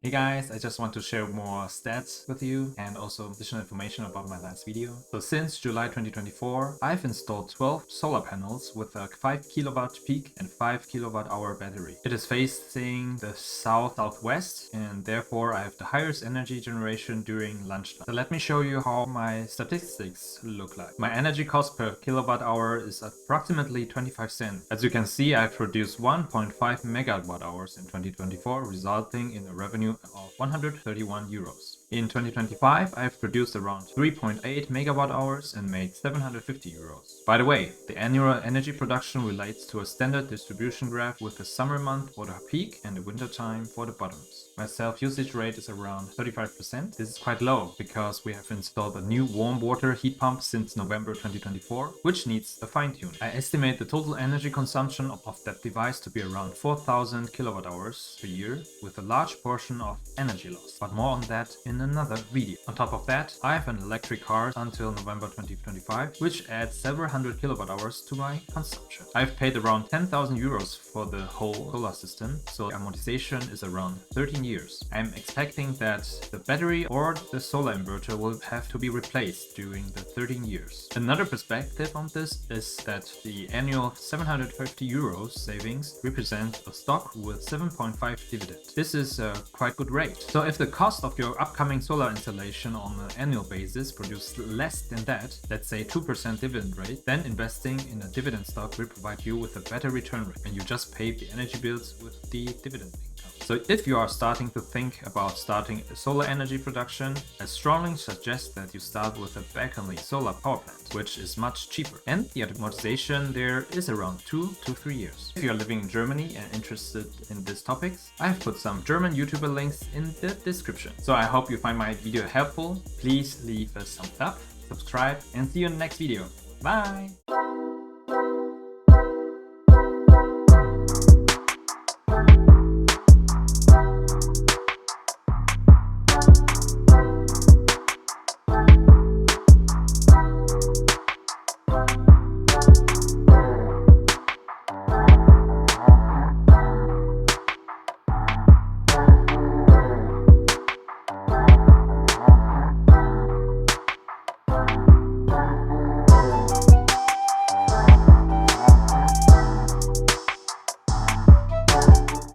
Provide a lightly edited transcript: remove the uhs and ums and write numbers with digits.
Hey guys, I just want to share more stats with you and also additional information about my last video. So since July 2024, I've installed 12 solar panels with a 5 kilowatt peak and 5 kilowatt hour battery. It is facing the south-southwest and therefore I have the highest energy generation during lunchtime. So let me show you how my statistics look like. My energy cost per kilowatt hour is approximately 25 cents. As you can see, I've produced 1.5 megawatt hours in 2024, resulting in a revenue of 131 euros. In 2025, I've produced around 3.8 megawatt hours and made 750 euros. By the way, the annual energy production relates to a standard distribution graph with the summer month for the peak and the winter time for the bottoms. My self-usage rate is around 35%. This is quite low because we have installed a new warm water heat pump since November 2024, which needs a fine-tune. I estimate the total energy consumption of that device to be around 4,000 kilowatt hours per year, with a large portion of energy loss. But more on that in another video. On top of that, I have an electric car until November 2025, which adds several hundred kilowatt hours to my consumption. I've paid around 10,000 euros for the whole solar system, so amortization is around 13 years. I'm expecting that the battery or the solar inverter will have to be replaced during the 13 years. Another perspective on this is that the annual 750 euros savings represent a stock with 7.5 dividend. This is a quite good rate. So if the cost of your upcoming solar installation on an annual basis produces less than that, let's say 2% dividend rate, then investing in a dividend stock will provide you with a better return rate, and you just pay the energy bills with the dividend income. So if you are starting to think about starting a solar energy production, I strongly suggest that you start with a back-only solar power plant, which is much cheaper. And the amortization there is around 2 to 3 years. If you are living in Germany and interested in these topics, I have put some German YouTuber links in the description. So I hope you find my video helpful. Please leave a thumbs up, subscribe, and see you in the next video. Bye!